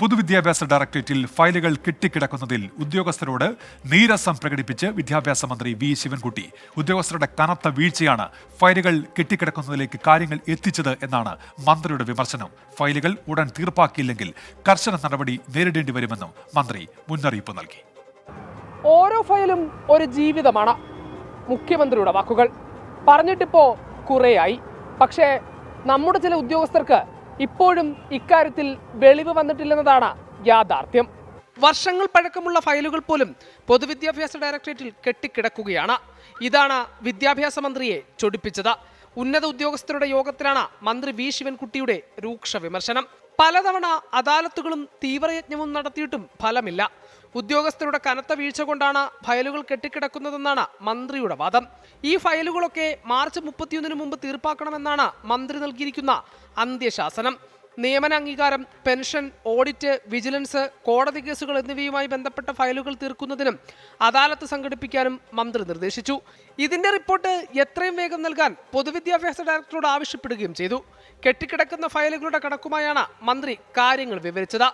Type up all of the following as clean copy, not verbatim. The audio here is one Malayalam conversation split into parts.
പൊതുവിദ്യാഭ്യാസ ഡയറക്ടറേറ്റിൽ ഫയലുകൾ കെട്ടിക്കിടക്കുന്നതിൽ ഉദ്യോഗസ്ഥരോട് നീരസം പ്രകടിപ്പിച്ച് വിദ്യാഭ്യാസ മന്ത്രി വി ശിവൻകുട്ടി. ഉദ്യോഗസ്ഥരുടെ കനത്ത വീഴ്ചയാണ് ഫയലുകൾ കെട്ടിക്കിടക്കുന്നതിലേക്ക് കാര്യങ്ങൾ എത്തിച്ചത് എന്നാണ് മന്ത്രിയുടെ വിമർശനം. ഫയലുകൾ ഉടൻ തീർപ്പാക്കിയില്ലെങ്കിൽ കർശന നടപടി നേരിടേണ്ടി വരുമെന്നും മന്ത്രി മുന്നറിയിപ്പ് നൽകി. ഓരോ ഫയലും ഒരു ജീവിതമാണ്. മുഖ്യമന്ത്രിയുടെ വാക്കുകൾ പറഞ്ഞിട്ടിപ്പോ കുറേയായി. പക്ഷേ നമ്മുടെ ചില ഉദ്യോഗസ്ഥർക്ക് ഇപ്പോഴും ഇക്കാര്യത്തിൽ വെളിവ് വന്നിട്ടില്ലെന്നതാണ് യാഥാർത്ഥ്യം. വർഷങ്ങൾ പഴക്കമുള്ള ഫയലുകൾ പോലും പൊതുവിദ്യാഭ്യാസ ഡയറക്ടറേറ്റിൽ കെട്ടിക്കിടക്കുകയാണ്. ഇതാണ് വിദ്യാഭ്യാസ മന്ത്രിയെ ചൊടിപ്പിച്ചത്. ഉന്നത ഉദ്യോഗസ്ഥരുടെ യോഗത്തിലാണ് മന്ത്രി വി ശിവൻകുട്ടിയുടെ രൂക്ഷ വിമർശനം. പലതവണ അദാലത്തുകളും തീവ്രയജ്ഞവും നടത്തിയിട്ടും ഫലമില്ല. ഉദ്യോഗസ്ഥരുടെ കനത്ത വീഴ്ച കൊണ്ടാണ് ഫയലുകൾ കെട്ടിക്കിടക്കുന്നതെന്നാണ് മന്ത്രിയുടെ വാദം. ഈ ഫയലുകളൊക്കെ മാർച്ച് 31 മുമ്പ് തീർപ്പാക്കണമെന്നാണ് മന്ത്രി നൽകിയിരിക്കുന്ന അന്ത്യശാസനം. നിയമന അംഗീകാരം, പെൻഷൻ, ഓഡിറ്റ്, വിജിലൻസ്, കോടതി കേസുകൾ എന്നിവയുമായി ബന്ധപ്പെട്ട ഫയലുകൾ തീർക്കുന്നതിനും അദാലത്ത് സംഘടിപ്പിക്കാനും മന്ത്രി നിർദ്ദേശിച്ചു. ഇതിന്റെ റിപ്പോർട്ട് എത്രയും വേഗം നൽകാൻ പൊതുവിദ്യാഭ്യാസ ഡയറക്ടറോട് ആവശ്യപ്പെടുകയും ചെയ്തു. കെട്ടിക്കിടക്കുന്ന ഫയലുകളുടെ കണക്കുമായാണ് മന്ത്രി കാര്യങ്ങൾ വിവരിച്ചത്.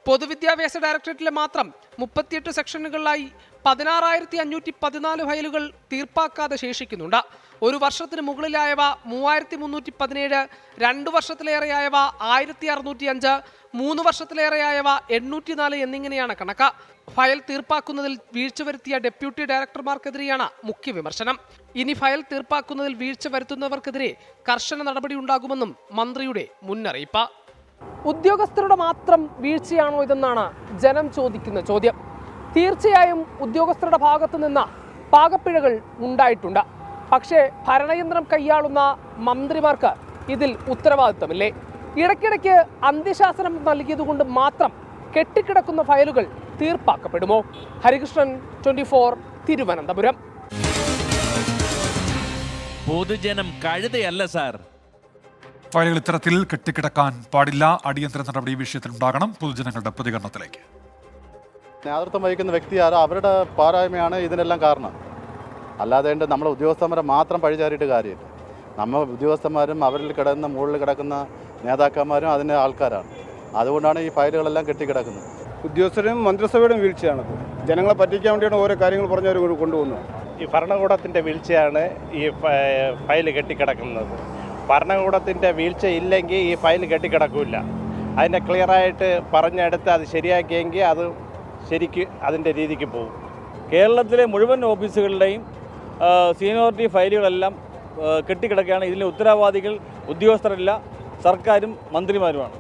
പൊതുവിദ്യാഭ്യാസ ഡയറക്ടറേറ്റിലെ മാത്രം 38 സെക്ഷനുകളിലായി 16,514 ഫയലുകൾ തീർപ്പാക്കാതെ ശേഷിക്കുന്നുണ്ട്. ഒരു വർഷത്തിന് മുകളിലായവ 3,317, 2 വർഷത്തിലേറെയായവ 1,605, 3 വർഷത്തിലേറെയായവ 804 എന്നിങ്ങനെയാണ് കണക്ക്. ഫയൽ തീർപ്പാക്കുന്നതിൽ വീഴ്ച വരുത്തിയ ഡെപ്യൂട്ടി ഡയറക്ടർമാർക്കെതിരെയാണ് മുഖ്യ വിമർശനം. ഇനി ഫയൽ തീർപ്പാക്കുന്നതിൽ വീഴ്ച വരുത്തുന്നവർക്കെതിരെ കർശന നടപടി ഉണ്ടാകുമെന്നും മന്ത്രിയുടെ മുന്നറിയിപ്പ്. ഉദ്യോഗസ്ഥരുടെ മാത്രം വീഴ്ചയാണോ ഇതെന്നാണ് ജനം ചോദിക്കുന്ന ചോദ്യം. തീർച്ചയായും ഉദ്യോഗസ്ഥരുടെ ഭാഗത്തു നിന്ന് പാകപ്പിഴകൾ ഉണ്ടായിട്ടുണ്ട്. പക്ഷേ ഭരണയന്ത്രം കൈയാളുന്ന മന്ത്രിമാർക്ക് ഇതിൽ ഉത്തരവാദിത്തമില്ലേ? ഇടയ്ക്കിടയ്ക്ക് അന്ത്യശാസനം നൽകിയതുകൊണ്ട് മാത്രം കെട്ടിക്കിടക്കുന്ന ഫയലുകൾ തീർപ്പാക്കപ്പെടുമോ? ഹരികൃഷ്ണൻ, 24, തിരുവനന്തപുരം. പൊതുജനം കഴുതയല്ല സാർ. ഫയലുകൾ ഇത്തരത്തിൽ കെട്ടിക്കിടക്കാൻ പാടില്ല. അടിയന്തര നടപടി വിഷയത്തിൽ ഉണ്ടാകണം. പൊതുജനങ്ങളുടെ പ്രതികരണത്തിലേക്ക്. നേതൃത്വം വഹിക്കുന്ന വ്യക്തി ആരോ അവരുടെ പോരായ്മയാണ് ഇതിനെല്ലാം കാരണം. അല്ലാതെ നമ്മുടെ ഉദ്യോഗസ്ഥന്മാരെ മാത്രം പഴിചാരിയിട്ട് കാര്യമില്ല. നമ്മൾ ഉദ്യോഗസ്ഥന്മാരും അവരിൽ കിടക്കുന്ന മുകളിൽ കിടക്കുന്ന നേതാക്കന്മാരും അതിൻ്റെ ആൾക്കാരാണ്. അതുകൊണ്ടാണ് ഈ ഫയലുകളെല്ലാം കെട്ടിക്കിടക്കുന്നത്. ഉദ്യോഗസ്ഥരും മന്ത്രിസഭയുടെയും വീഴ്ചയാണത്. ജനങ്ങളെ പറ്റിക്കാൻ വേണ്ടിയാണ് ഓരോ കാര്യങ്ങൾ പറഞ്ഞവർ കൊണ്ടുപോകുന്നത്. ഈ ഭരണകൂടത്തിൻ്റെ വീഴ്ചയാണ് ഈ ഫയൽ കെട്ടിക്കിടക്കുന്നത്. ഭരണകൂടത്തിൻ്റെ വീഴ്ച ഇല്ലെങ്കിൽ ഈ ഫയൽ കെട്ടിക്കിടക്കില്ല. അതിനെ ക്ലിയറായിട്ട് പറഞ്ഞെടുത്ത് അത് ശരിയാക്കിയെങ്കിൽ അത് ശരിക്ക് അതിൻ്റെ രീതിക്ക് പോകും. കേരളത്തിലെ മുഴുവൻ ഓഫീസുകളുടെയും സീനിയോറിറ്റി ഫയലുകളെല്ലാം കെട്ടിക്കിടക്കുകയാണ്. ഇതിലെ ഉത്തരവാദികൾ ഉദ്യോഗസ്ഥരല്ല, സർക്കാരും മന്ത്രിമാരുമാണ്.